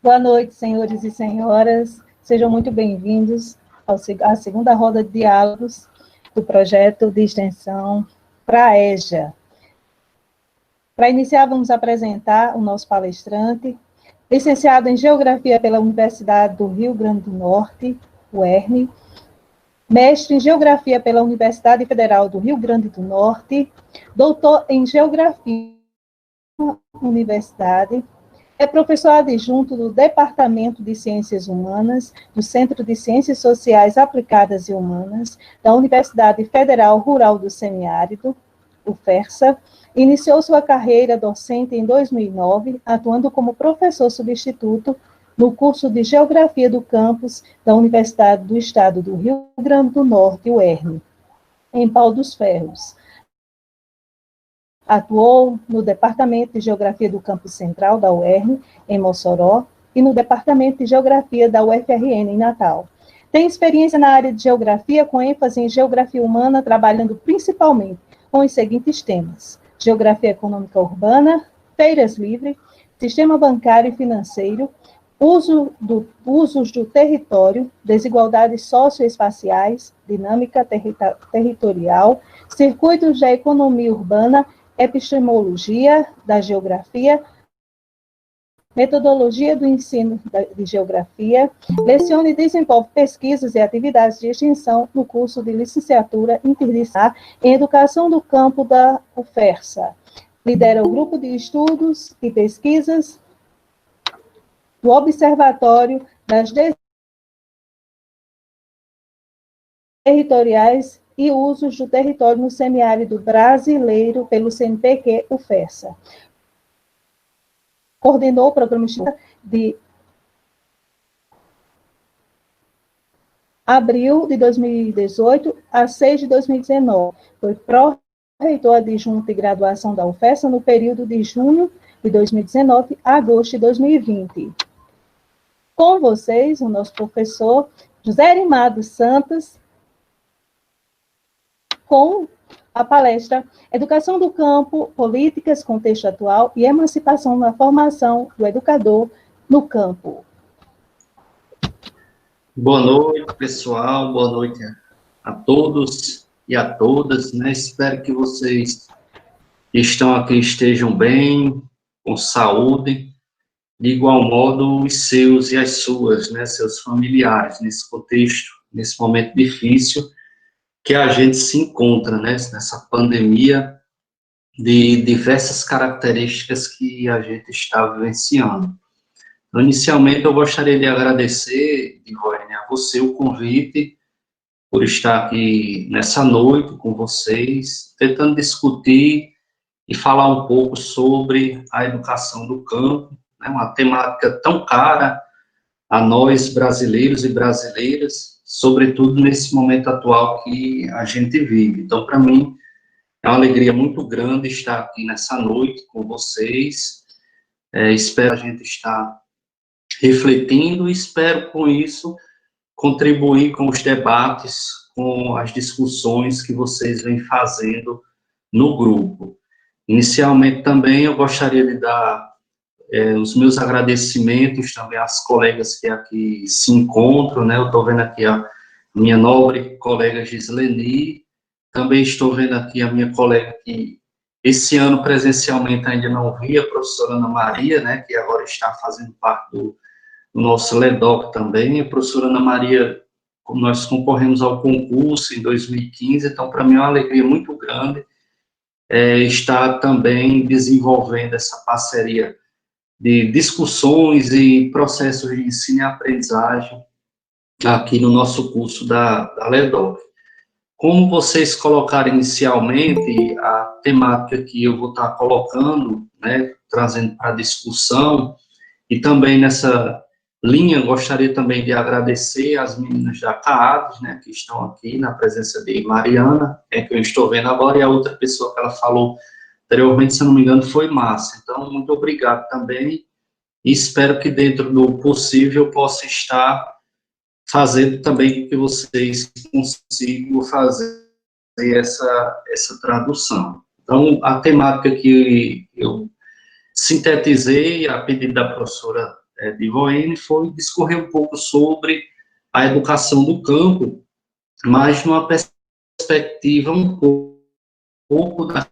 Boa noite, senhores e senhoras. Sejam muito bem-vindos à segunda roda de diálogos do projeto de extensão PRAEJA. Para iniciar, vamos apresentar o nosso palestrante, licenciado em Geografia pela Universidade do Rio Grande do Norte, UERN, mestre em Geografia pela Universidade Federal do Rio Grande do Norte, doutor em Geografia pela Universidade, é professor adjunto do Departamento de Ciências Humanas, do Centro de Ciências Sociais Aplicadas e Humanas, da Universidade Federal Rural do Semiárido, UFERSA. Iniciou sua carreira docente em 2009, atuando como professor substituto no curso de Geografia do Campus da Universidade do Estado do Rio Grande do Norte, UERN, em Pau dos Ferros. Atuou no Departamento de Geografia do Campus Central da UERN, em Mossoró, e no Departamento de Geografia da UFRN, em Natal. Tem experiência na área de Geografia, com ênfase em Geografia Humana, trabalhando principalmente com os seguintes temas: Geografia Econômica Urbana, Feiras Livres, Sistema Bancário e Financeiro, usos do território, desigualdades socioespaciais, dinâmica territorial, circuitos da economia urbana, epistemologia da geografia, metodologia do ensino de geografia, leciona e desenvolve pesquisas e atividades de extensão no curso de licenciatura interdisciplinar em Educação do Campo da UFERSA. Lidera o grupo de estudos e pesquisas do Observatório das Territoriais e usos do território no semiárido brasileiro pelo CNPq UFERSA. Coordenou o programa de abril de 2018 a 6 de 2019. Foi pró-reitor adjunto de graduação da UFERSA no período de junho de 2019 a agosto de 2020. Com vocês, o nosso professor José Arimado Santos, com a palestra Educação do Campo, Políticas, Contexto Atual e Emancipação na Formação do Educador no Campo. Boa noite, pessoal. Boa noite a todos e a todas, né? Espero que vocês que estão aqui estejam bem, com saúde, de igual modo os seus e as suas, né? Seus familiares, nesse contexto, nesse momento difícil que a gente se encontra, né, nessa pandemia de diversas características que a gente está vivenciando. Então, inicialmente, eu gostaria de agradecer, Divone, a você o convite por estar aqui nessa noite com vocês, tentando discutir e falar um pouco sobre a educação do campo, né, uma temática tão cara a nós brasileiros e brasileiras, sobretudo nesse momento atual que a gente vive. Então, para mim, é uma alegria muito grande estar aqui nessa noite com vocês. Espero a gente estar refletindo e espero, com isso, contribuir com os debates, com as discussões que vocês vêm fazendo no grupo. Inicialmente, também, eu gostaria de dar os meus agradecimentos também às colegas que aqui se encontram, né? Eu estou vendo aqui a minha nobre colega Gisleni, também estou vendo aqui a minha colega que esse ano presencialmente ainda não vi, a professora Ana Maria, né? Que agora está fazendo parte do nosso LEDOC também. A professora Ana Maria, nós concorremos ao concurso em 2015, então para mim é uma alegria muito grande estar também desenvolvendo essa parceria de discussões e processos de ensino e aprendizagem aqui no nosso curso da LEDOC. Como vocês colocaram inicialmente, a temática que eu vou estar colocando, né, trazendo para a discussão, e também nessa linha, gostaria também de agradecer às meninas da CAADES, né, que estão aqui na presença de Mariana, que eu estou vendo agora, e a outra pessoa que ela falou anteriormente, se não me engano, foi Márcia. Então, muito obrigado também, e espero que dentro do possível eu possa estar fazendo também com que vocês consigam fazer essa tradução. Então, a temática que eu sintetizei a pedido da professora de Voene foi discorrer um pouco sobre a educação do campo, mas numa perspectiva um pouco das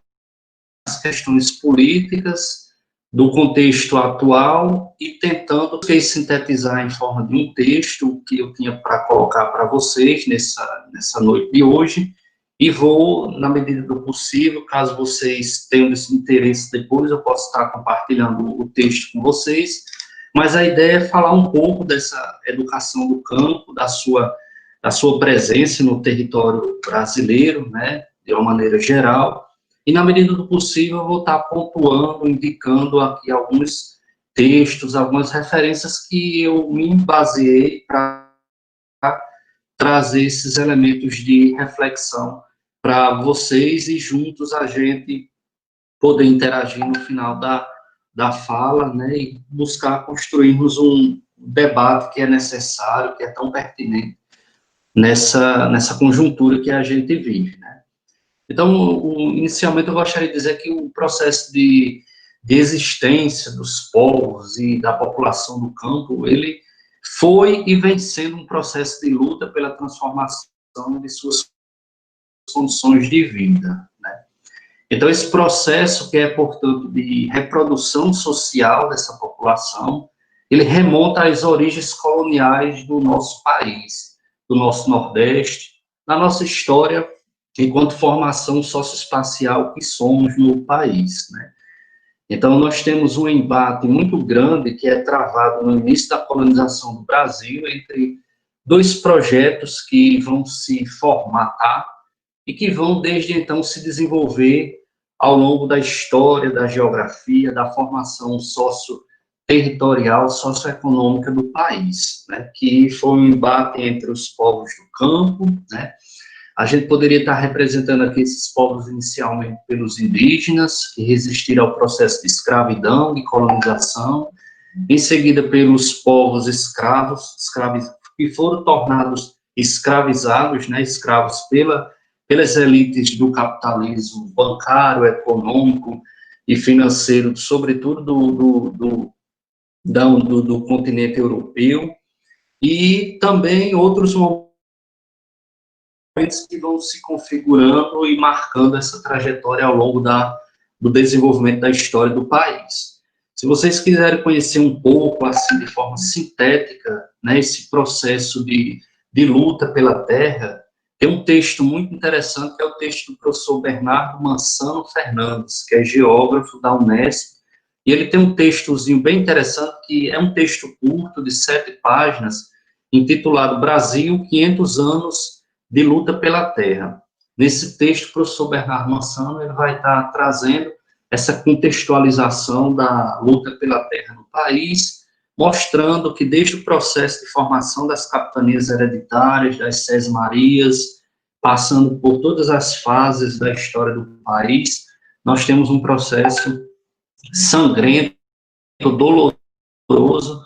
questões políticas, do contexto atual, e tentando sintetizar em forma de um texto que eu tinha para colocar para vocês nessa noite de hoje, e vou, na medida do possível, caso vocês tenham esse interesse depois, eu posso estar compartilhando o texto com vocês, mas a ideia é falar um pouco dessa educação do campo, da sua presença no território brasileiro, né, de uma maneira geral, e na medida do possível eu vou estar pontuando, indicando aqui alguns textos, algumas referências que eu me baseei para trazer esses elementos de reflexão para vocês e juntos a gente poder interagir no final da fala, né, e buscar construirmos um debate que é necessário, que é tão pertinente nessa conjuntura que a gente vive, né. Então, inicialmente eu gostaria de dizer que o processo de existência dos povos e da população do campo, ele foi e vem sendo um processo de luta pela transformação de suas condições de vida, né? Então, esse processo que é, portanto, de reprodução social dessa população, ele remonta às origens coloniais do nosso país, do nosso Nordeste, na nossa história enquanto formação socioespacial que somos no país, né? Então, nós temos um embate muito grande que é travado no início da colonização do Brasil entre dois projetos que vão se formatar e que vão, desde então, se desenvolver ao longo da história, da geografia, da formação socio-territorial, socioeconômica do país, né, que foi um embate entre os povos do campo, né. A gente poderia estar representando aqui esses povos inicialmente pelos indígenas, que resistiram ao processo de escravidão, de colonização, em seguida pelos povos escravos, que foram tornados escravizados, né, escravos pelas elites do capitalismo bancário, econômico e financeiro, sobretudo do continente europeu, e também outros momentos que vão se configurando e marcando essa trajetória ao longo do desenvolvimento da história do país. Se vocês quiserem conhecer um pouco, assim, de forma sintética, né, esse processo de luta pela terra, tem um texto muito interessante, que é o texto do professor Bernardo Mansano Fernandes, que é geógrafo da Unesp, e ele tem um textozinho bem interessante, que é um texto curto, de 7 páginas, intitulado Brasil, 500 anos de luta pela terra. Nesse texto, o professor Bernardo Mansano ele vai estar trazendo essa contextualização da luta pela terra no país, mostrando que desde o processo de formação das capitanias hereditárias, das Sesmarias, passando por todas as fases da história do país, nós temos um processo sangrento, doloroso,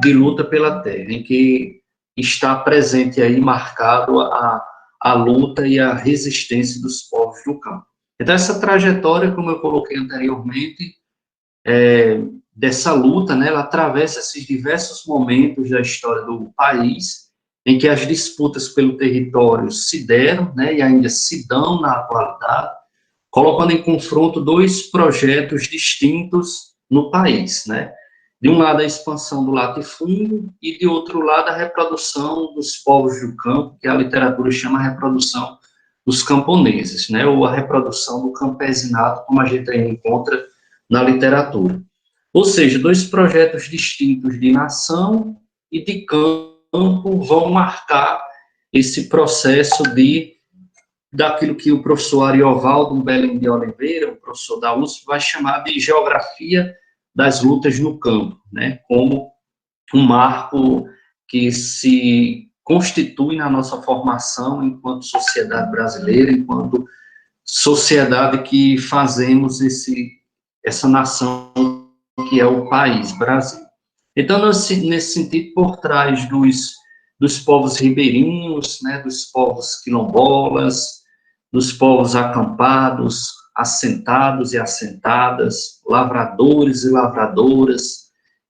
de luta pela terra, em que está presente aí, marcado a luta e a resistência dos povos do campo. Então, essa trajetória, como eu coloquei anteriormente, dessa luta, né, ela atravessa esses diversos momentos da história do país, em que as disputas pelo território se deram, né, e ainda se dão na atualidade, colocando em confronto dois projetos distintos no país, né? De um lado, a expansão do latifúndio, e de outro lado, a reprodução dos povos do campo, que a literatura chama a reprodução dos camponeses, né, ou a reprodução do campesinato, como a gente ainda encontra na literatura. Ou seja, dois projetos distintos de nação e de campo vão marcar esse processo daquilo que o professor Ariovaldo Belém de Oliveira, o professor da USP, vai chamar de geografia das lutas no campo, né, como um marco que se constitui na nossa formação enquanto sociedade brasileira, enquanto sociedade que fazemos essa nação que é o país, Brasil. Então, nesse sentido, por trás dos povos ribeirinhos, né, dos povos quilombolas, dos povos acampados, assentados e assentadas, lavradores e lavradoras,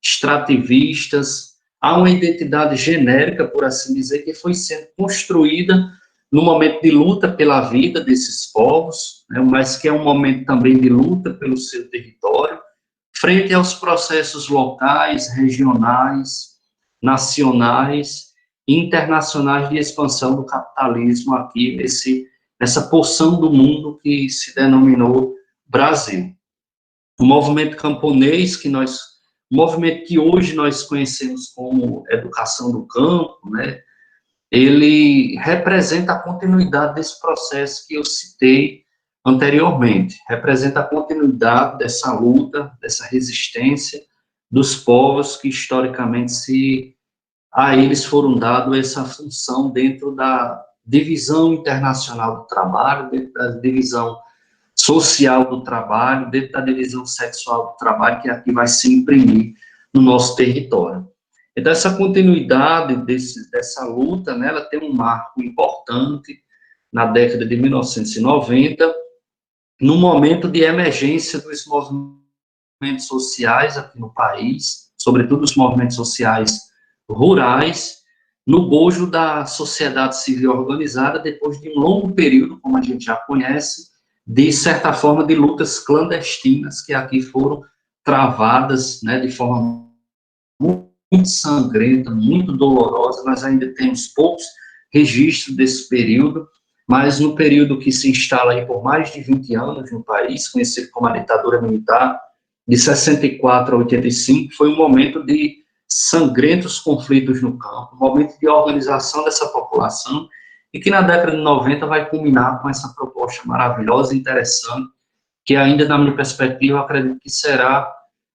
extrativistas. Há uma identidade genérica, por assim dizer, que foi sendo construída no momento de luta pela vida desses povos, né, mas que é um momento também de luta pelo seu território, frente aos processos locais, regionais, nacionais e internacionais de expansão do capitalismo aqui nessa porção do mundo que se denominou Brasil. O movimento camponês, o movimento que hoje nós conhecemos como educação do campo, né, ele representa a continuidade desse processo que eu citei anteriormente, representa a continuidade dessa luta, dessa resistência dos povos que historicamente a eles foram dados essa função dentro da divisão internacional do trabalho, dentro da divisão social do trabalho, dentro da divisão sexual do trabalho, que aqui vai se imprimir no nosso território. Então, essa continuidade dessa luta, né, ela tem um marco importante na década de 1990, no momento de emergência dos movimentos sociais aqui no país, sobretudo os movimentos sociais rurais, no bojo da sociedade civil organizada, depois de um longo período, como a gente já conhece, de certa forma de lutas clandestinas que aqui foram travadas, né, de forma muito sangrenta, muito dolorosa. Nós ainda temos poucos registros desse período, mas no período que se instala aí por mais de 20 anos no país, conhecido como a ditadura militar, de 64 a 85, foi um momento de sangrentos conflitos no campo, um momento de organização dessa população, e que na década de 90 vai culminar com essa proposta maravilhosa e interessante, que ainda, na minha perspectiva, acredito que será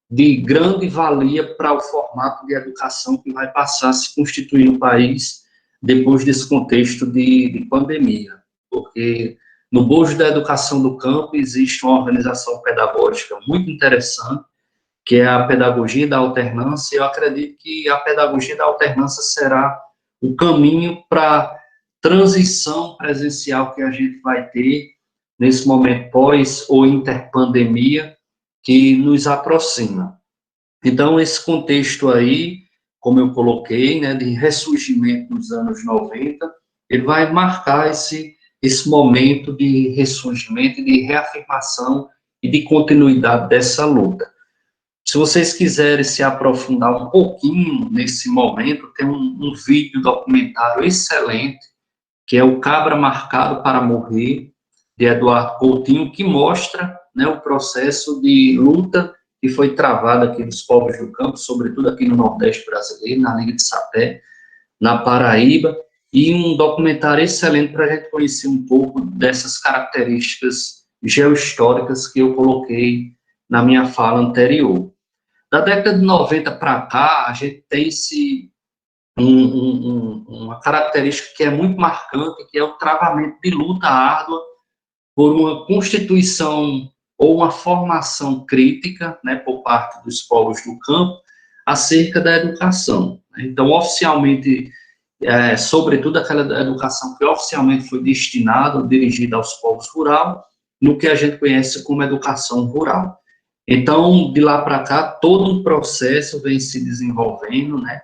de grande valia para o formato de educação que vai passar a se constituir no país depois desse contexto de pandemia, porque no bojo da educação do campo existe uma organização pedagógica muito interessante, que é a pedagogia da alternância. Eu acredito que a pedagogia da alternância será o caminho para transição presencial que a gente vai ter nesse momento pós ou interpandemia que nos aproxima. Então, esse contexto aí, como eu coloquei, né, de ressurgimento nos anos 90, ele vai marcar esse momento de ressurgimento, de reafirmação e de continuidade dessa luta. Se vocês quiserem se aprofundar um pouquinho nesse momento, tem um vídeo documentário excelente, que é o Cabra Marcado para Morrer, de Eduardo Coutinho, que mostra, né, o processo de luta que foi travado aqui dos povos do campo, sobretudo aqui no Nordeste brasileiro, na Liga de Sapé, na Paraíba, e um documentário excelente para a gente conhecer um pouco dessas características geohistóricas que eu coloquei na minha fala anterior. Da década de 90 para cá, a gente tem uma característica que é muito marcante, que é o travamento de luta árdua por uma constituição ou uma formação crítica, né, por parte dos povos do campo, acerca da educação. Então, oficialmente, sobretudo aquela educação que oficialmente foi destinada ou dirigida aos povos rurais, no que a gente conhece como educação rural. Então, de lá para cá, todo um processo vem se desenvolvendo, né,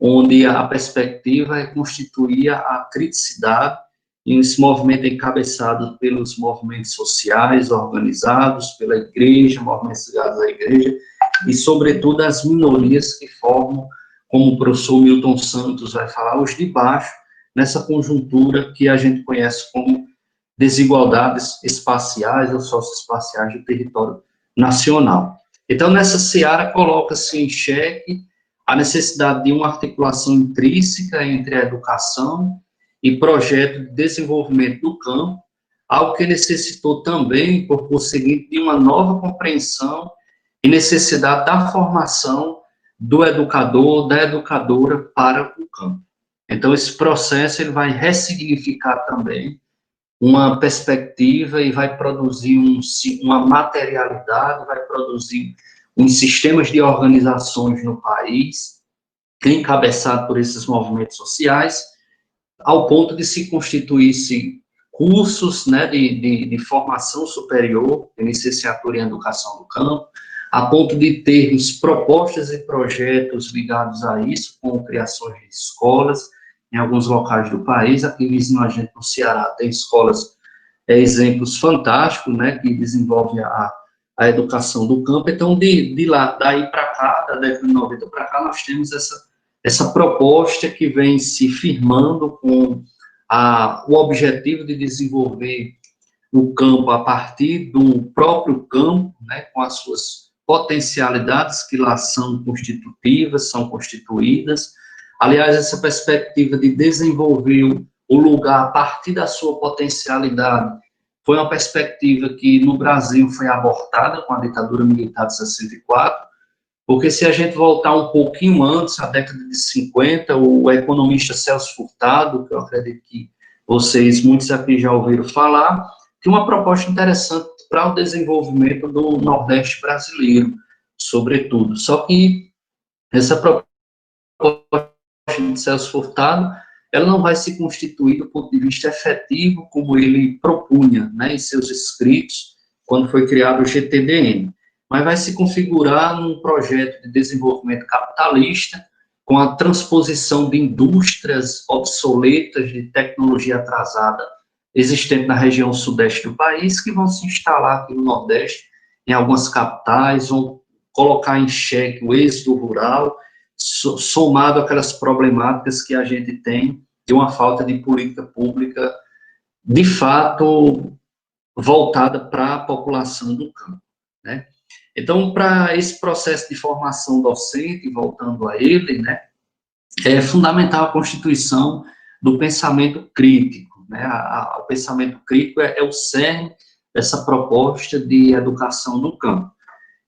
onde a perspectiva é constituir a criticidade, e esse movimento é encabeçado pelos movimentos sociais organizados, pela igreja, movimentos ligados à igreja, e, sobretudo, as minorias que formam, como o professor Milton Santos vai falar, os de baixo, nessa conjuntura que a gente conhece como desigualdades espaciais ou socioespaciais do território nacional. Então, nessa seara, coloca-se em xeque a necessidade de uma articulação intrínseca entre a educação e projeto de desenvolvimento do campo, algo que necessitou também, por conseguinte, de uma nova compreensão e necessidade da formação do educador, da educadora para o campo. Então, esse processo ele vai ressignificar também uma perspectiva e vai produzir uma materialidade, vai produzir uns sistemas de organizações no país, encabeçado por esses movimentos sociais, ao ponto de se constituir-se cursos, né, de formação superior, de licenciatura em educação do campo, a ponto de termos propostas e projetos ligados a isso, com criações de escolas em alguns locais do país. Aqui vizinho a gente no Ceará tem escolas, exemplos fantásticos, né, que desenvolvem a educação do campo. Então, daí para cá, da década de 90 para cá, nós temos essa proposta que vem se firmando com o objetivo de desenvolver o campo a partir do próprio campo, né, com as suas potencialidades que lá são constitutivas, são constituídas. Aliás, essa perspectiva de desenvolver o lugar a partir da sua potencialidade foi uma perspectiva que no Brasil foi abortada com a ditadura militar de 64, porque se a gente voltar um pouquinho antes, a década de 50, o economista Celso Furtado, que eu acredito que muitos aqui já ouviram falar, tinha uma proposta interessante para o desenvolvimento do Nordeste brasileiro, sobretudo. Só que essa proposta de Celso Furtado, ela não vai se constituir do ponto de vista efetivo, como ele propunha, né, em seus escritos, quando foi criado o GTDM, mas vai se configurar num projeto de desenvolvimento capitalista, com a transposição de indústrias obsoletas, de tecnologia atrasada, existente na região sudeste do país, que vão se instalar aqui no Nordeste, em algumas capitais, vão colocar em xeque o êxodo rural, somado àquelas problemáticas que a gente tem de uma falta de política pública, de fato, voltada para a população do campo, né? Então, para esse processo de formação docente, voltando a ele, né, é fundamental a constituição do pensamento crítico, né? O pensamento crítico é o cerne dessa proposta de educação no campo.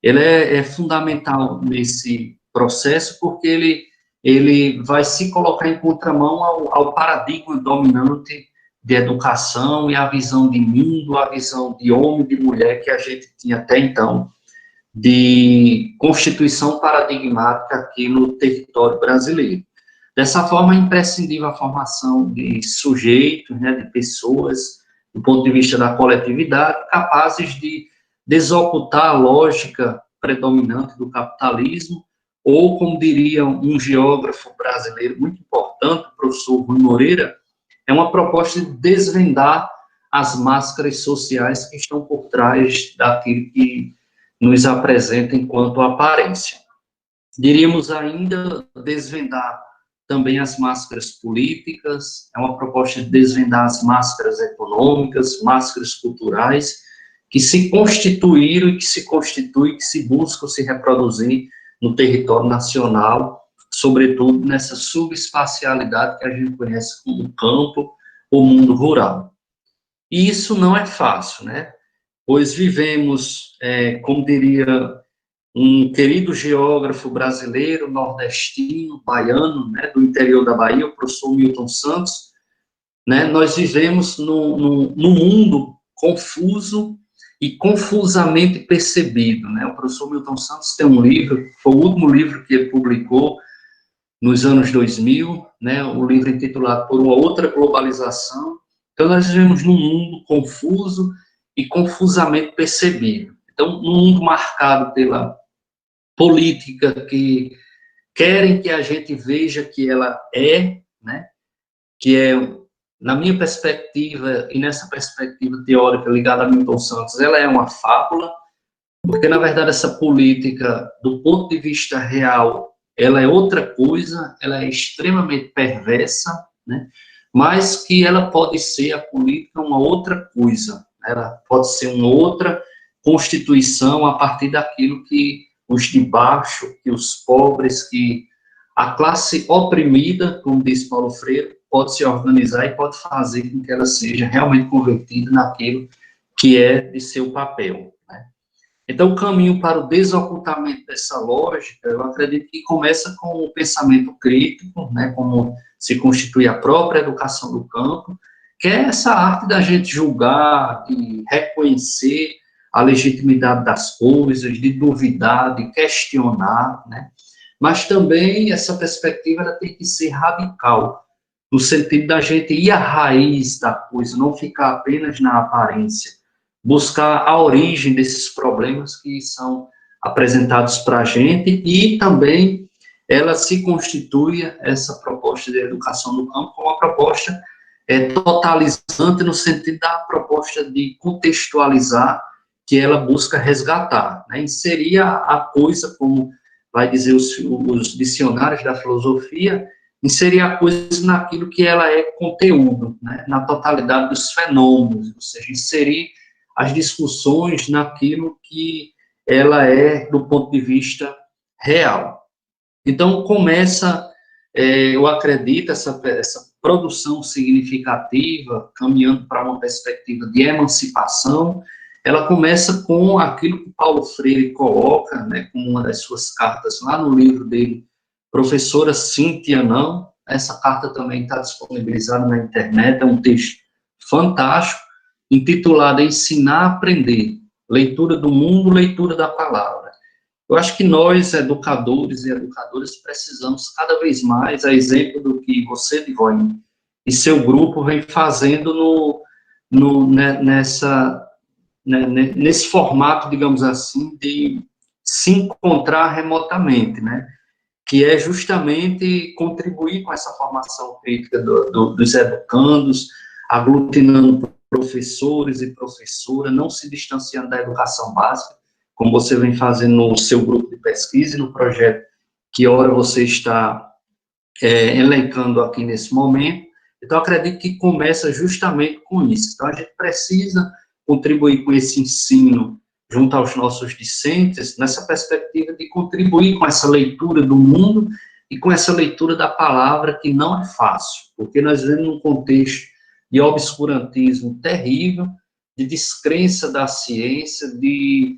Ele é fundamental nesse processo porque ele vai se colocar em contramão ao paradigma dominante de educação e a visão de mundo, a visão de homem e de mulher que a gente tinha até então, de constituição paradigmática aqui no território brasileiro. Dessa forma, é imprescindível a formação de sujeitos, né, de pessoas, do ponto de vista da coletividade, capazes de desocultar a lógica predominante do capitalismo, ou, como diria um geógrafo brasileiro muito importante, o professor Rui Moreira, é uma proposta de desvendar as máscaras sociais que estão por trás daquilo que nos apresenta enquanto aparência. Diríamos ainda desvendar também as máscaras políticas, é uma proposta de desvendar as máscaras econômicas, máscaras culturais, que se constituíram e que se constituem, que se buscam se reproduzir no território nacional, sobretudo nessa subespacialidade que a gente conhece como campo ou mundo rural. E isso não é fácil, né? Pois vivemos, como diria um querido geógrafo brasileiro, nordestino, baiano, né, do interior da Bahia, o professor Milton Santos, né, nós vivemos num mundo confuso e confusamente percebido, né? O professor Milton Santos tem um livro, foi o último livro que ele publicou nos anos 2000, né, o livro intitulado Por uma Outra Globalização. Então, nós vivemos num mundo confuso e confusamente percebido. Então, num mundo marcado pela política que querem que a gente veja que ela é, né, que é, na minha perspectiva, e nessa perspectiva teórica ligada a Milton Santos, ela é uma fábula, porque, na verdade, essa política, do ponto de vista real, ela é outra coisa, ela é extremamente perversa, né, mas que ela pode ser, a política, uma outra coisa, ela pode ser uma outra constituição a partir daquilo que os de baixo, que os pobres, que a classe oprimida, como diz Paulo Freire, pode se organizar e pode fazer com que ela seja realmente convertida naquilo que é de seu papel, né? Então, o caminho para o desocultamento dessa lógica, eu acredito que começa com o pensamento crítico, né, como se constitui a própria educação do campo, que é essa arte da gente julgar, de reconhecer a legitimidade das coisas, de duvidar, de questionar, né? Mas também essa perspectiva ela tem que ser radical, no sentido da gente ir à raiz da coisa, não ficar apenas na aparência, buscar a origem desses problemas que são apresentados para a gente, e também ela se constitui, essa proposta de educação no campo, como uma proposta totalizante, no sentido da proposta de contextualizar, que ela busca resgatar, né? Inserir a coisa, como vai dizer os dicionários da filosofia, inserir a coisa naquilo que ela é conteúdo, né? Na totalidade dos fenômenos, ou seja, inserir as discussões naquilo que ela é do ponto de vista real. Então, começa, eu acredito, essa produção significativa, caminhando para uma perspectiva de emancipação, ela começa com aquilo que Paulo Freire coloca, né, como uma das suas cartas lá no livro dele, Professora Cíntia Não. Essa carta também está disponibilizada na internet, é um texto fantástico, intitulado Ensinar a Aprender, Leitura do Mundo, Leitura da Palavra. Eu acho que nós, educadores e educadoras, precisamos cada vez mais, a exemplo do que você, Divone, e seu grupo vem fazendo nesse formato, digamos assim, de se encontrar remotamente, né? Que é justamente contribuir com essa formação crítica dos educandos, aglutinando professores e professoras, não se distanciando da educação básica, como você vem fazendo no seu grupo de pesquisa e no projeto que, ora, você está elencando aqui nesse momento. Então, acredito que começa justamente com isso. Então, a gente precisa contribuir com esse ensino junto aos nossos discentes, nessa perspectiva de contribuir com essa leitura do mundo e com essa leitura da palavra, que não é fácil, porque nós vivemos num contexto de obscurantismo terrível, de descrença da ciência, de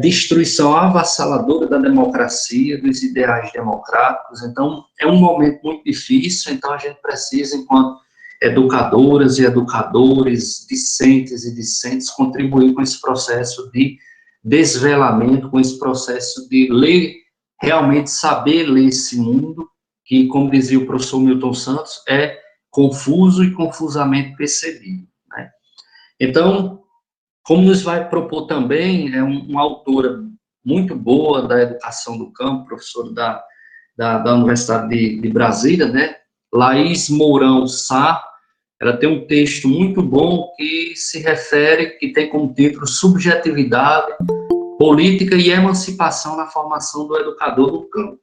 destruição avassaladora da democracia, dos ideais democráticos. Então, é um momento muito difícil, então a gente precisa, enquanto educadoras e educadores, discentes e discentes, contribuir com esse processo de desvelamento, com esse processo de ler, realmente saber ler esse mundo, que, como dizia o professor Milton Santos, é confuso e confusamente percebido, né? Então, como nos vai propor também, é uma autora muito boa da educação do campo, professora da Universidade de Brasília, né, Laís Mourão Sá. Ela tem um texto muito bom que se refere, que tem como título Subjetividade, Política e Emancipação na Formação do Educador do Campo.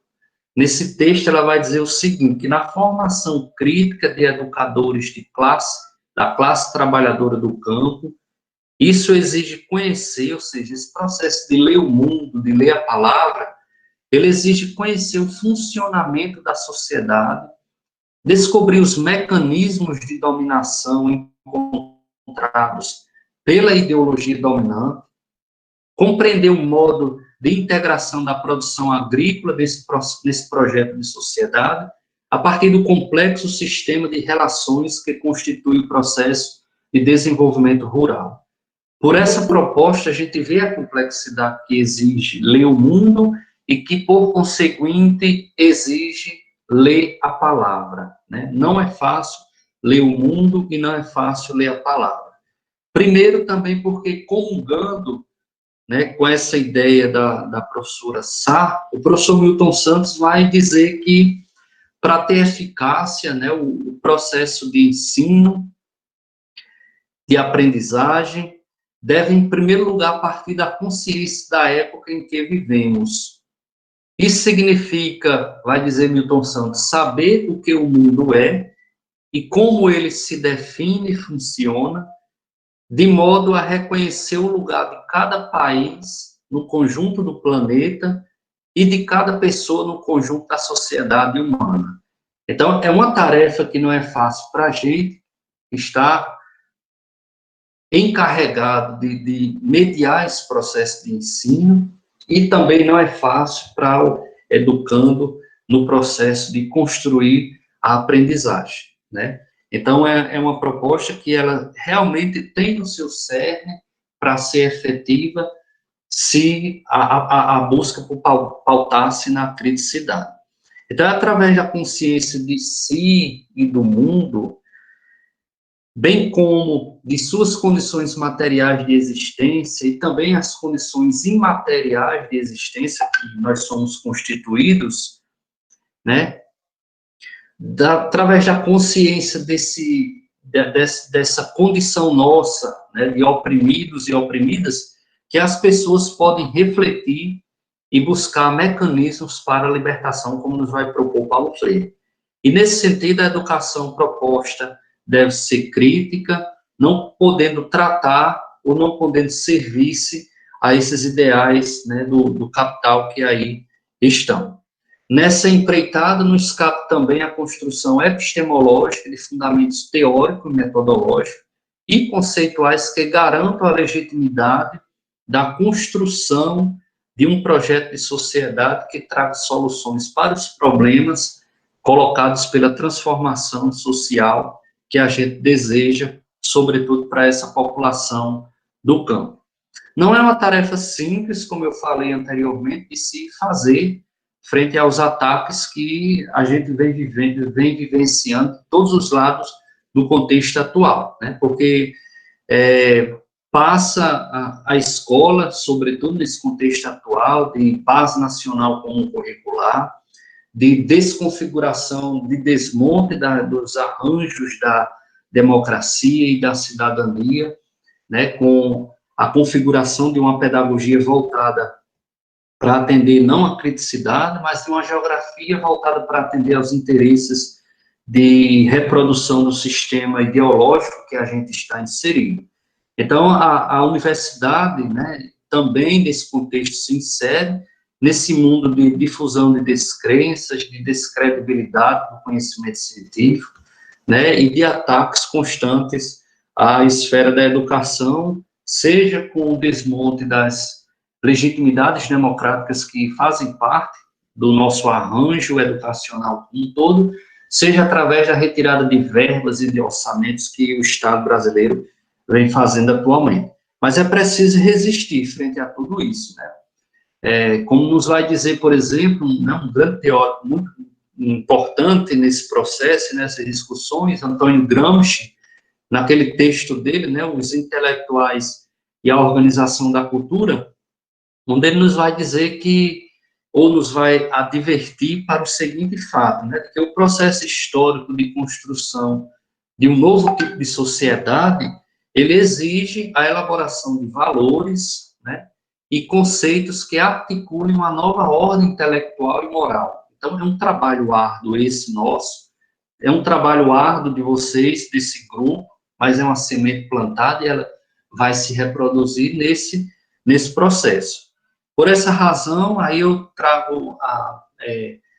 Nesse texto, ela vai dizer o seguinte, que na formação crítica de educadores da classe trabalhadora do campo, isso exige conhecer, ou seja, esse processo de ler o mundo, de ler a palavra, ele exige conhecer o funcionamento da sociedade, descobrir os mecanismos de dominação encontrados pela ideologia dominante, compreender o modo de integração da produção agrícola nesse projeto de sociedade, a partir do complexo sistema de relações que constitui o processo de desenvolvimento rural. Por essa proposta, a gente vê a complexidade que exige ler o mundo e que, por conseguinte, exige ler a palavra, né? Não é fácil ler o mundo e não é fácil ler a palavra. Primeiro, também porque, comungando, né, com essa ideia da professora Sá, o professor Milton Santos vai dizer que, para ter eficácia, né, o processo de ensino, de aprendizagem, deve, em primeiro lugar, partir da consciência da época em que vivemos. Isso significa, vai dizer Milton Santos, saber o que o mundo é e como ele se define e funciona, de modo a reconhecer o lugar de cada país no conjunto do planeta e de cada pessoa no conjunto da sociedade humana. Então, é uma tarefa que não é fácil para a gente, que está encarregado de mediar esse processo de ensino, e também não é fácil para o educando no processo de construir a aprendizagem, né? Então, é uma proposta que ela realmente tem no seu cerne, para ser efetiva, se a busca por pautar-se na criticidade. Então, através da consciência de si e do mundo, bem como de suas condições materiais de existência e também as condições imateriais de existência que nós somos constituídos, né, através da consciência dessa condição nossa, né, de oprimidos e oprimidas, que as pessoas podem refletir e buscar mecanismos para a libertação, como nos vai propor Paulo Freire. E, nesse sentido, a educação proposta deve ser crítica, não podendo tratar ou não podendo servir-se a esses ideais, né, do capital que aí estão. Nessa empreitada, não escapa também a construção epistemológica de fundamentos teóricos, metodológicos e conceituais que garantam a legitimidade da construção de um projeto de sociedade que traga soluções para os problemas colocados pela transformação social que a gente deseja, sobretudo para essa população do campo. Não é uma tarefa simples, como eu falei anteriormente, de se fazer frente aos ataques que a gente vem vivenciando de todos os lados do contexto atual, né? Porque passa a escola, sobretudo nesse contexto atual, de base nacional comum curricular, de desconfiguração, de desmonte dos arranjos da democracia e da cidadania, né, com a configuração de uma pedagogia voltada para atender não a criticidade, mas de uma geografia voltada para atender aos interesses de reprodução do sistema ideológico que a gente está inserido. Então, a universidade, né, também nesse contexto se insere nesse mundo de difusão de descrenças, de descredibilidade do conhecimento científico, né, e de ataques constantes à esfera da educação, seja com o desmonte das legitimidades democráticas que fazem parte do nosso arranjo educacional como um todo, seja através da retirada de verbas e de orçamentos que o Estado brasileiro vem fazendo atualmente. Mas é preciso resistir frente a tudo isso, né? Como nos vai dizer, por exemplo, um grande teórico muito importante nesse processo, nessas discussões, Antônio Gramsci, naquele texto dele, né, Os Intelectuais e a Organização da Cultura, onde ele nos vai dizer que, ou nos vai advertir para o seguinte fato, né, que o processo histórico de construção de um novo tipo de sociedade, ele exige a elaboração de valores, né, e conceitos que articulem uma nova ordem intelectual e moral. Então, é um trabalho árduo esse nosso, é um trabalho árduo de vocês, desse grupo, mas é uma semente plantada e ela vai se reproduzir nesse processo. Por essa razão, aí eu trago a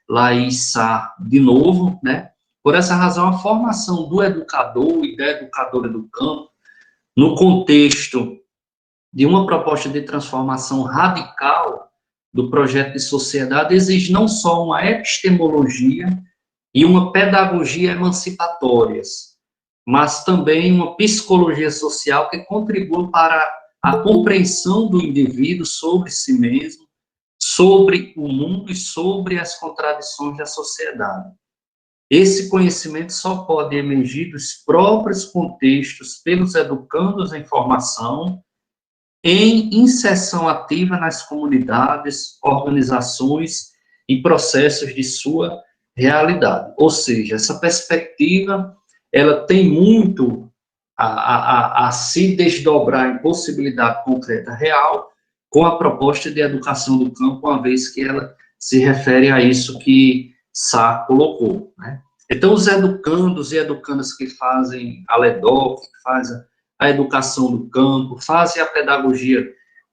Laís Sá de novo, né? Por essa razão, a formação do educador e da educadora do campo, no contexto de uma proposta de transformação radical do projeto de sociedade, exige não só uma epistemologia e uma pedagogia emancipatórias, mas também uma psicologia social que contribua para a compreensão do indivíduo sobre si mesmo, sobre o mundo e sobre as contradições da sociedade. Esse conhecimento só pode emergir dos próprios contextos pelos educandos em formação, em inserção ativa nas comunidades, organizações e processos de sua realidade. Ou seja, essa perspectiva, ela tem muito a se desdobrar em possibilidade concreta real com a proposta de educação do campo, uma vez que ela se refere a isso que Sá colocou, né? Então, os educandos e educandas que fazem a LEDOC, que fazem a educação do campo, fazem a pedagogia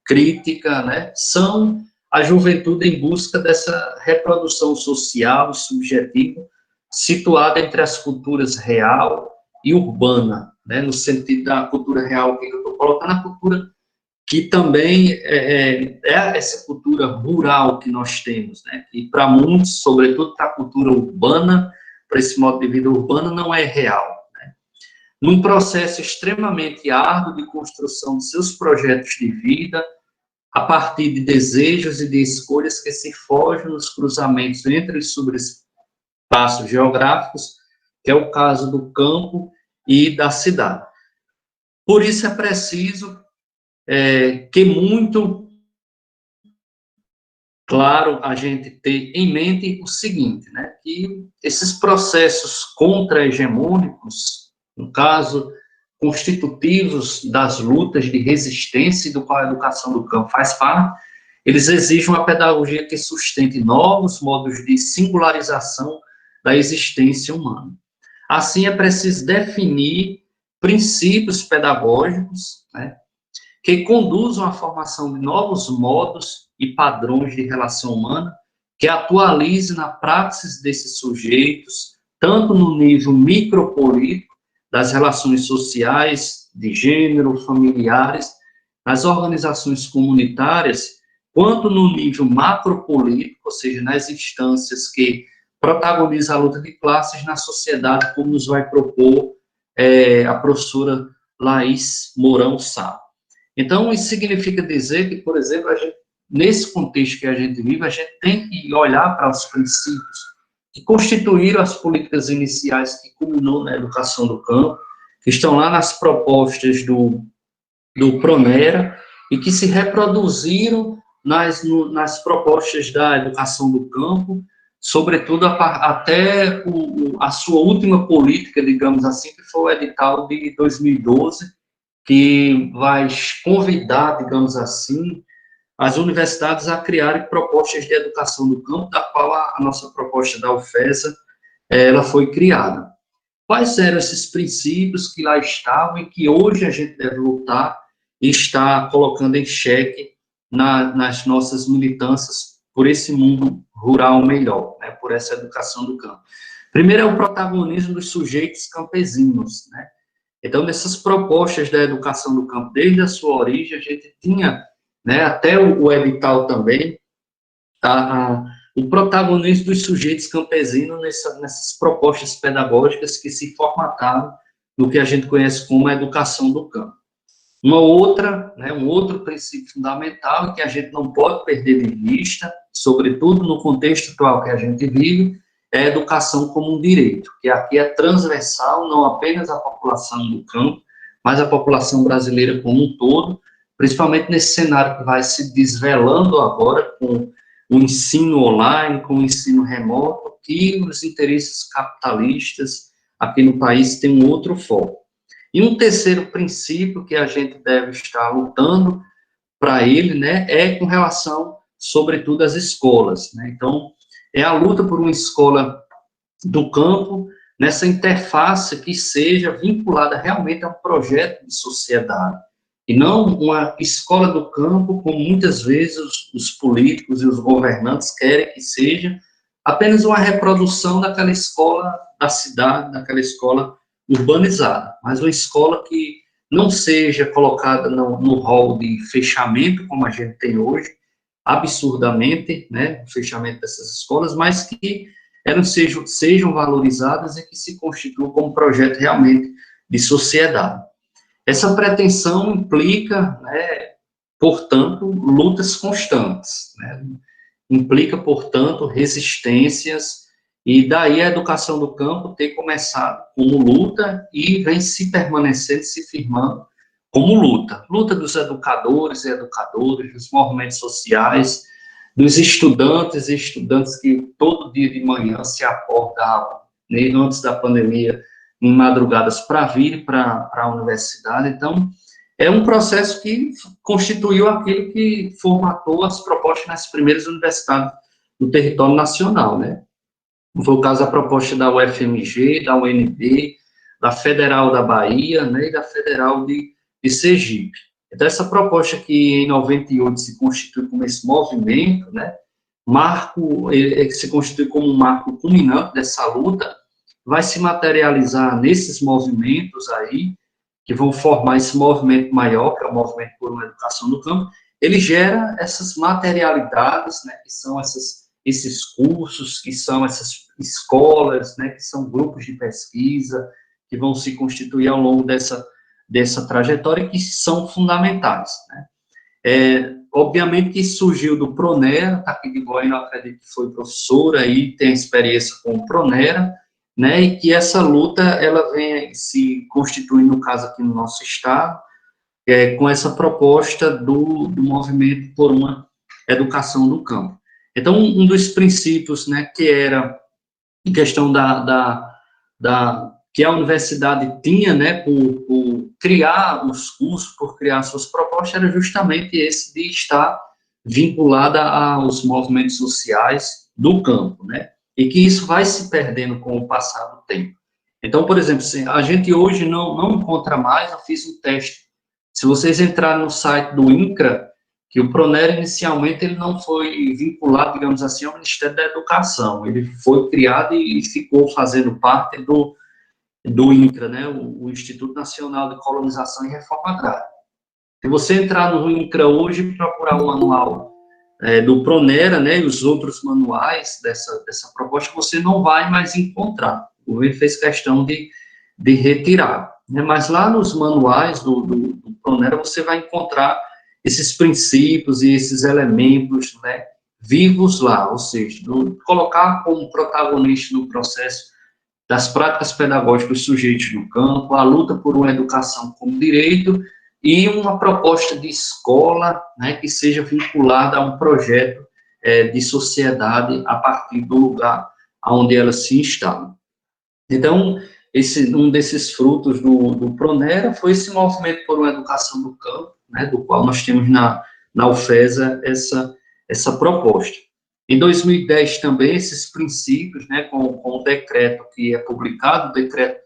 crítica, né, são a juventude em busca dessa reprodução social e subjetiva situada entre as culturas real e urbana, né, no sentido da cultura real que eu estou colocando, a cultura que também é essa cultura rural que nós temos, né, que para muitos, sobretudo para a cultura urbana, para esse modo de vida urbano, não é real. Num processo extremamente árduo de construção de seus projetos de vida, a partir de desejos e de escolhas que se fogem nos cruzamentos entre os subespaços geográficos, que é o caso do campo e da cidade. Por isso é preciso que muito claro a gente ter em mente o seguinte, né, que esses processos contra-hegemônicos, no caso, constitutivos das lutas de resistência do qual a educação do campo faz parte, eles exigem uma pedagogia que sustente novos modos de singularização da existência humana. Assim, é preciso definir princípios pedagógicos, né, que conduzam à formação de novos modos e padrões de relação humana, que atualize na praxis desses sujeitos, tanto no nível micropolítico, das relações sociais, de gênero, familiares, nas organizações comunitárias, quanto no nível macropolítico, ou seja, nas instâncias que protagonizam a luta de classes na sociedade, como nos vai propor a professora Laís Mourão Sá. Então, isso significa dizer que, por exemplo, nesse contexto que a gente vive, a gente tem que olhar para os princípios que constituíram as políticas iniciais que culminou na educação do campo, que estão lá nas propostas do Pronera e que se reproduziram nas propostas da educação do campo, sobretudo até a sua última política, digamos assim, que foi o edital de 2012, que vai convidar, digamos assim, as universidades a criarem propostas de educação do campo, da qual a nossa proposta da UFESA, ela foi criada. Quais eram esses princípios que lá estavam e que hoje a gente deve lutar e está colocando em xeque nas nossas militâncias por esse mundo rural melhor, né, por essa educação do campo? Primeiro é o protagonismo dos sujeitos campesinos, né? Então, nessas propostas da educação do campo, desde a sua origem, a gente tinha, né, até o edital também, o protagonismo dos sujeitos campesinos nessas propostas pedagógicas que se formataram no que a gente conhece como a educação do campo. Um outro princípio fundamental que a gente não pode perder de vista, sobretudo no contexto atual que a gente vive, é a educação como um direito, que aqui é transversal, não apenas à população do campo, mas à população brasileira como um todo, principalmente nesse cenário que vai se desvelando agora com o ensino online, com o ensino remoto, que os interesses capitalistas aqui no país têm um outro foco. E um terceiro princípio que a gente deve estar lutando para ele, né, é com relação, sobretudo, às escolas, né? Então, é a luta por uma escola do campo, nessa interface que seja vinculada realmente a um projeto de sociedade, e não uma escola do campo, como muitas vezes os políticos e os governantes querem que seja, apenas uma reprodução daquela escola da cidade, daquela escola urbanizada, mas uma escola que não seja colocada no rol de fechamento, como a gente tem hoje, absurdamente, né, o fechamento dessas escolas, mas que elas sejam valorizadas e que se constituam como projeto realmente de sociedade. Essa pretensão implica, né, portanto, lutas constantes, né, implica, portanto, resistências, e daí a educação do campo ter começado como luta e vem se permanecendo, se firmando como luta. Luta dos educadores e educadoras, dos movimentos sociais, dos estudantes e estudantes que todo dia de manhã se acordavam, né, antes da pandemia, em madrugadas para vir para a universidade. Então, é um processo que constituiu aquilo que formatou as propostas nas primeiras universidades do território nacional, né? Foi o caso da proposta da UFMG, da UNB, da Federal da Bahia, né, e da Federal de Sergipe. Então, essa proposta que em 98 se constitui como esse movimento, né, que se constitui como um marco culminante dessa luta, vai se materializar nesses movimentos aí, que vão formar esse movimento maior, que é o movimento por uma educação do campo. Ele gera essas materialidades, né, que são esses cursos, que são essas escolas, né, que são grupos de pesquisa, que vão se constituir ao longo dessa trajetória, que são fundamentais, né. Obviamente que surgiu do Pronera, está aqui de Goiânia, eu acredito que foi professora aí, tem experiência com o Pronera, né, e que essa luta, ela vem se constituindo, no caso aqui no nosso estado, com essa proposta do movimento por uma educação no campo. Então, um dos princípios, né, que era em questão que a universidade tinha, né, por criar os cursos, por criar suas propostas, era justamente esse de estar vinculada aos movimentos sociais do campo, né, e que isso vai se perdendo com o passar do tempo. Então, por exemplo, a gente hoje não encontra mais, eu fiz um teste, se vocês entrarem no site do INCRA, que o PRONER, inicialmente, ele não foi vinculado, digamos assim, ao Ministério da Educação, ele foi criado e ficou fazendo parte do INCRA, né, o Instituto Nacional de Colonização e Reforma Agrária. Se você entrar no INCRA hoje e procurar o manual do PRONERA, né, e os outros manuais dessa proposta, você não vai mais encontrar. O governo fez questão de retirar. Né, mas lá nos manuais do PRONERA você vai encontrar esses princípios e esses elementos, né, vivos lá, ou seja, colocar como protagonista no processo das práticas pedagógicas sujeitos no campo, a luta por uma educação como direito e uma proposta de escola, né, que seja vinculada a um projeto de sociedade a partir do lugar onde ela se instala. Então, um desses frutos do PRONERA foi esse movimento por uma educação do campo, né, do qual nós temos na UFESA essa proposta. Em 2010 também, esses princípios, né, com o decreto que é publicado, o decreto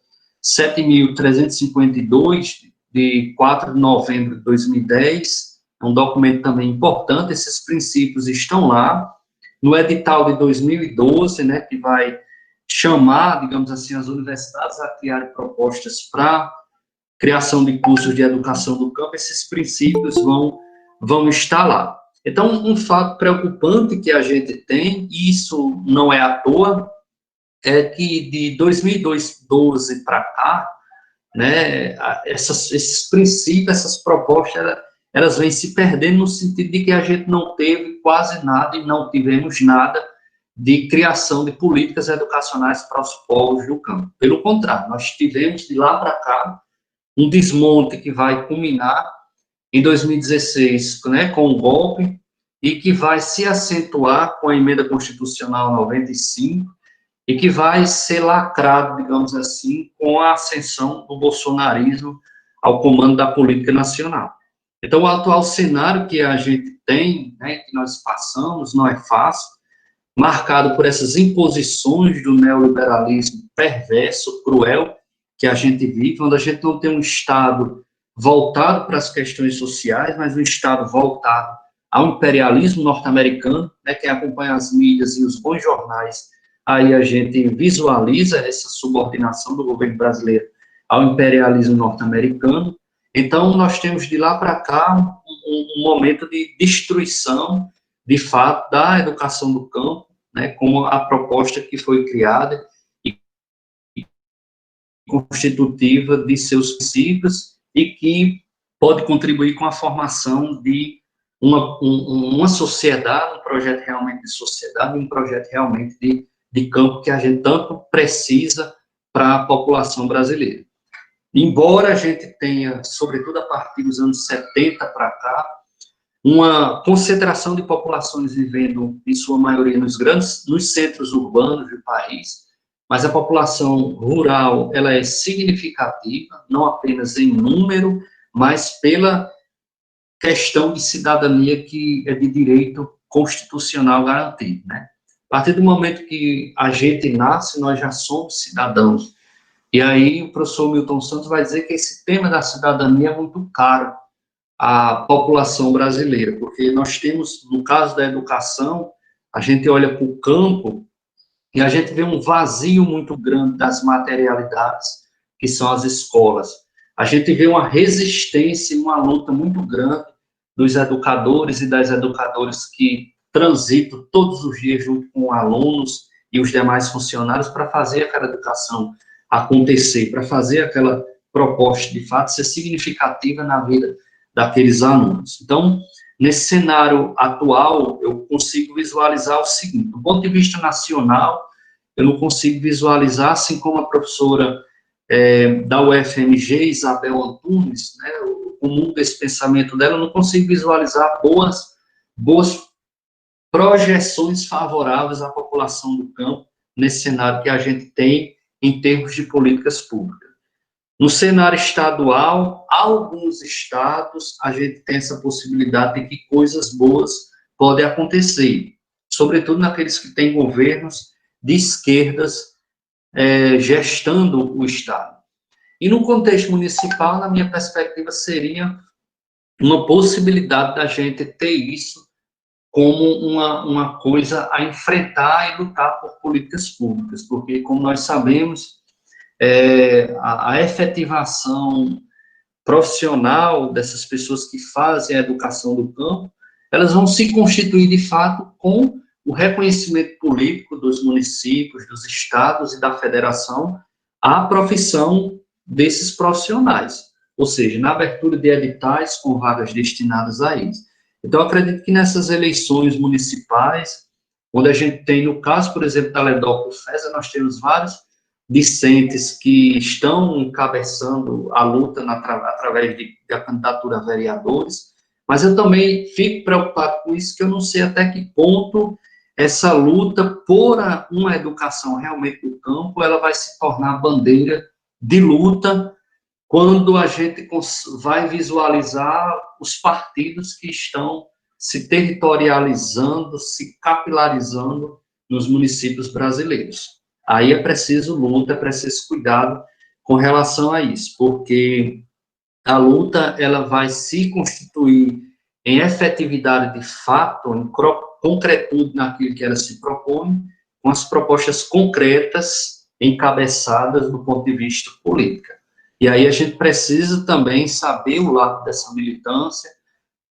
7.352, de 4 de novembro de 2010, é um documento também importante, esses princípios estão lá, no edital de 2012, né, que vai chamar, digamos assim, as universidades a criar propostas para criação de cursos de educação do campo, esses princípios vão estar lá. Então, um fato preocupante que a gente tem, e isso não é à toa, é que de 2012 para cá, né, esses princípios, essas propostas, elas vêm se perdendo no sentido de que a gente não teve quase nada e não tivemos nada de criação de políticas educacionais para os povos do campo. Pelo contrário, nós tivemos de lá para cá um desmonte que vai culminar em 2016, né, com o golpe, e que vai se acentuar com a emenda constitucional 95, e que vai ser lacrado, digamos assim, com a ascensão do bolsonarismo ao comando da política nacional. Então, o atual cenário que a gente tem, né, que nós passamos, não é fácil, marcado por essas imposições do neoliberalismo perverso, cruel, que a gente vive, onde a gente não tem um Estado voltado para as questões sociais, mas um Estado voltado ao imperialismo norte-americano, né, quem acompanha as mídias e os bons jornais, aí a gente visualiza essa subordinação do governo brasileiro ao imperialismo norte-americano. Então, nós temos de lá para cá um momento de destruição, de fato, da educação do campo, né, como a proposta que foi criada e constitutiva de seus princípios e que pode contribuir com a formação de uma sociedade, um projeto realmente de sociedade, um projeto realmente de campo que a gente tanto precisa para a população brasileira. Embora a gente tenha, sobretudo a partir dos anos 70 para cá, uma concentração de populações vivendo, em sua maioria, nos centros urbanos do país, mas a população rural, ela é significativa, não apenas em número, mas pela questão de cidadania que é de direito constitucional garantido, né? A partir do momento que a gente nasce, nós já somos cidadãos. E aí o professor Milton Santos vai dizer que esse tema da cidadania é muito caro à população brasileira, porque nós temos, no caso da educação, a gente olha para o campo e a gente vê um vazio muito grande das materialidades, que são as escolas. A gente vê uma resistência e uma luta muito grande dos educadores e das educadoras que transitam todos os dias junto com alunos e os demais funcionários para fazer aquela educação acontecer, para fazer aquela proposta, de fato, ser significativa na vida daqueles alunos. Então, nesse cenário atual, eu consigo visualizar o seguinte: do ponto de vista nacional, eu não consigo visualizar, assim como a professora da UFMG, Isabel Antunes, né, o comum desse pensamento dela, eu não consigo visualizar boas projeções favoráveis à população do campo nesse cenário que a gente tem em termos de políticas públicas. No cenário estadual, alguns estados, a gente tem essa possibilidade de que coisas boas podem acontecer, sobretudo naqueles que têm governos de esquerdas gestando o estado. E no contexto municipal, na minha perspectiva, seria uma possibilidade da gente ter isso como uma coisa a enfrentar e lutar por políticas públicas, porque, como nós sabemos, a efetivação profissional dessas pessoas que fazem a educação do campo, elas vão se constituir, de fato, com o reconhecimento político dos municípios, dos estados e da federação à profissão desses profissionais, ou seja, na abertura de editais com vagas destinadas a isso. Então, eu acredito que nessas eleições municipais, onde a gente tem, no caso, por exemplo, da Ledópolis-Feza, nós temos vários discentes que estão encabeçando a luta através da candidatura a vereadores, mas eu também fico preocupado com isso, que eu não sei até que ponto essa luta por uma educação realmente do campo, ela vai se tornar bandeira de luta quando a gente vai visualizar os partidos que estão se territorializando, se capilarizando nos municípios brasileiros. Aí é preciso luta, é preciso cuidado com relação a isso, porque a luta ela vai se constituir em efetividade de fato, em concretude naquilo que ela se propõe, com as propostas concretas encabeçadas do ponto de vista político. E aí a gente precisa também saber o lado dessa militância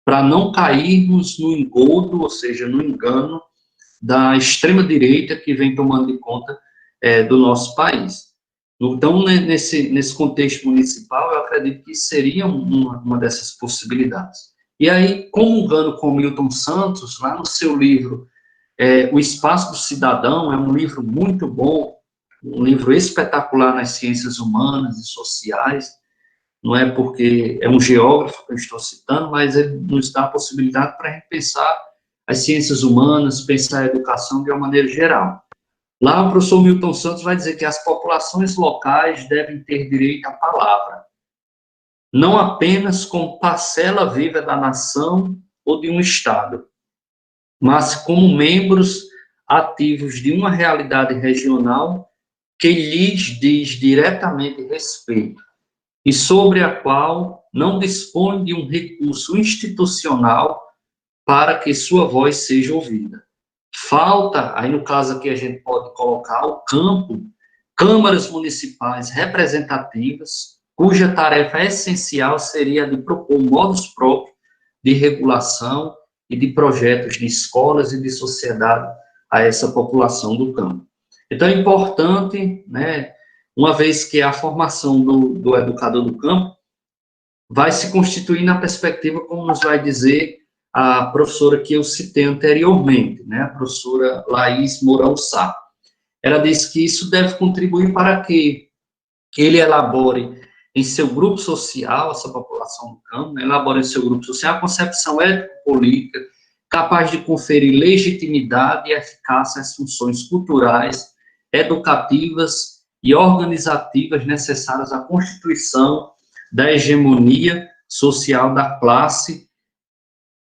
para não cairmos no engodo, ou seja, no engano da extrema-direita que vem tomando de conta do nosso país. Então, nesse contexto municipal, eu acredito que seria uma dessas possibilidades. E aí, comungando com Milton Santos, lá no seu livro O Espaço do Cidadão, é um livro muito bom, um livro espetacular nas ciências humanas e sociais, não é porque é um geógrafo que eu estou citando, mas ele nos dá a possibilidade para repensar as ciências humanas, pensar a educação de uma maneira geral. Lá o professor Milton Santos vai dizer que as populações locais devem ter direito à palavra, não apenas como parcela viva da nação ou de um Estado, mas como membros ativos de uma realidade regional que lhes diz diretamente respeito e sobre a qual não dispõe de um recurso institucional para que sua voz seja ouvida. Falta, aí no caso aqui a gente pode colocar o campo, câmaras municipais representativas, cuja tarefa essencial seria a de propor modos próprios de regulação e de projetos de escolas e de sociedade a essa população do campo. Então é importante, né, uma vez que a formação do educador do campo vai se constituir na perspectiva, como nos vai dizer a professora que eu citei anteriormente, né, a professora Laís Mourão Sá. Ela disse que isso deve contribuir para que ele elabore em seu grupo social, essa população do campo, né, elabore em seu grupo social a concepção ético-política capaz de conferir legitimidade e eficácia às funções culturais, educativas e organizativas necessárias à constituição da hegemonia social da classe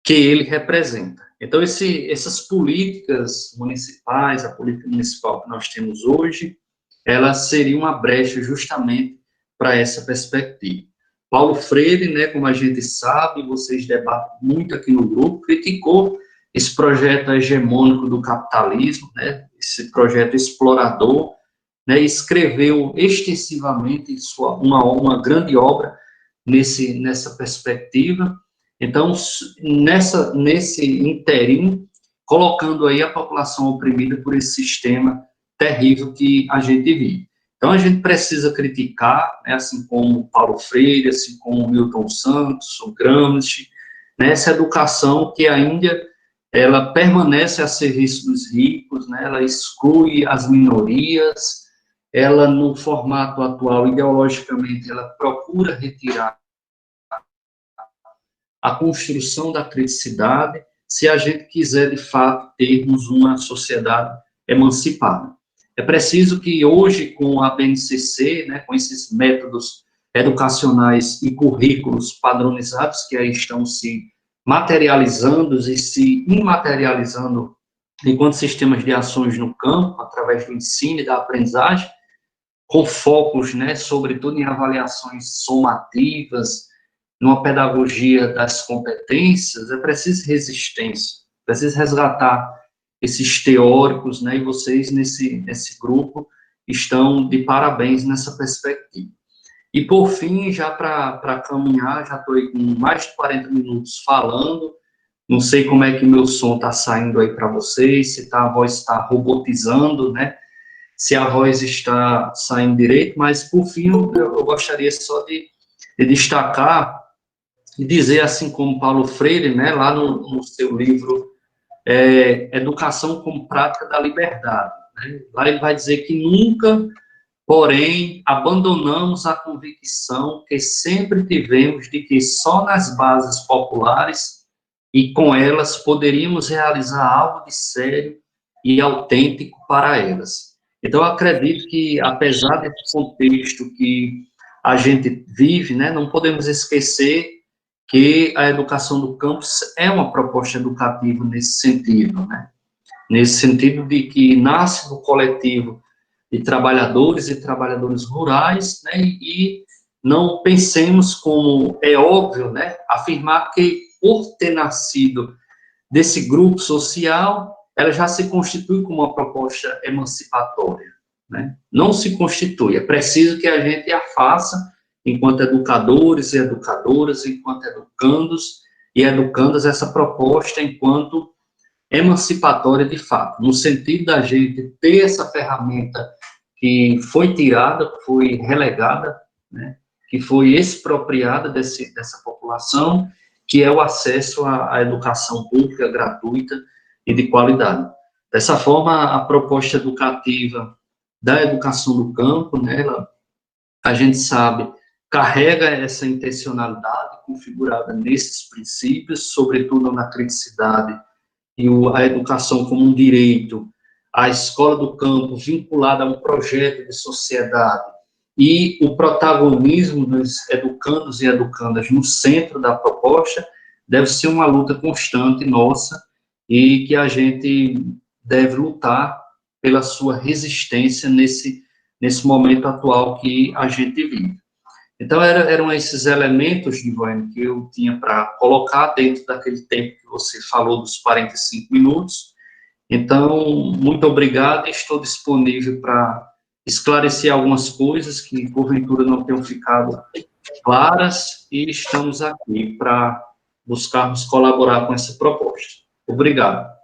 que ele representa. Então, essas políticas municipais, a política municipal que nós temos hoje, ela seria uma brecha justamente para essa perspectiva. Paulo Freire, né, como a gente sabe, vocês debatem muito aqui no grupo, criticou esse projeto hegemônico do capitalismo, né, esse projeto explorador, né, escreveu extensivamente uma grande obra nessa perspectiva. Então, nesse interim, colocando aí a população oprimida por esse sistema terrível que a gente vive. Então, a gente precisa criticar, né, assim como Paulo Freire, assim como Milton Santos, o Gramsci, né, essa educação que ainda ela permanece a serviço dos ricos, né? Ela exclui as minorias, ela, no formato atual, ideologicamente, ela procura retirar a construção da criticidade, se a gente quiser, de fato, termos uma sociedade emancipada. É preciso que hoje, com a BNCC, né, com esses métodos educacionais e currículos padronizados que aí estão se materializando e se imaterializando enquanto sistemas de ações no campo, através do ensino e da aprendizagem, com focos, né, sobretudo em avaliações somativas, numa pedagogia das competências, é preciso resistência, preciso resgatar esses teóricos, né, e vocês nesse grupo estão de parabéns nessa perspectiva. E, por fim, já para caminhar, já estou aí com mais de 40 minutos falando, não sei como é que meu som está saindo aí para vocês, se a voz está robotizando, né, se a voz está saindo direito, mas, por fim, eu gostaria só de destacar e dizer, assim como Paulo Freire, né, lá no seu livro Educação como Prática da Liberdade, né, lá ele vai dizer que nunca, porém, abandonamos a convicção que sempre tivemos de que só nas bases populares e com elas poderíamos realizar algo de sério e autêntico para elas. Então, eu acredito que, apesar desse contexto que a gente vive, né, não podemos esquecer que a educação do campus é uma proposta educativa nesse sentido, né? Nesse sentido de que nasce do coletivo de trabalhadores e trabalhadoras rurais, né? E não pensemos, como é óbvio, né, afirmar que, por ter nascido desse grupo social, ela já se constitui como uma proposta emancipatória, né? Não se constitui, é preciso que a gente a faça enquanto educadores e educadoras, enquanto educandos e educandas, essa proposta enquanto emancipatória de fato, no sentido da gente ter essa ferramenta que foi tirada, foi relegada, né, que foi expropriada dessa população, que é o acesso à educação pública, gratuita e de qualidade. Dessa forma, a proposta educativa da educação do campo, né, a gente sabe, carrega essa intencionalidade configurada nesses princípios, sobretudo na criticidade e a educação como um direito, a escola do campo vinculada a um projeto de sociedade e o protagonismo dos educandos e educandas no centro da proposta deve ser uma luta constante nossa e que a gente deve lutar pela sua resistência nesse momento atual que a gente vive. Então, eram esses elementos, Giovanni, que eu tinha para colocar dentro daquele tempo que você falou, dos 45 minutos. Então, muito obrigado e estou disponível para esclarecer algumas coisas que, porventura, não tenham ficado claras e estamos aqui para buscarmos colaborar com essa proposta. Obrigado.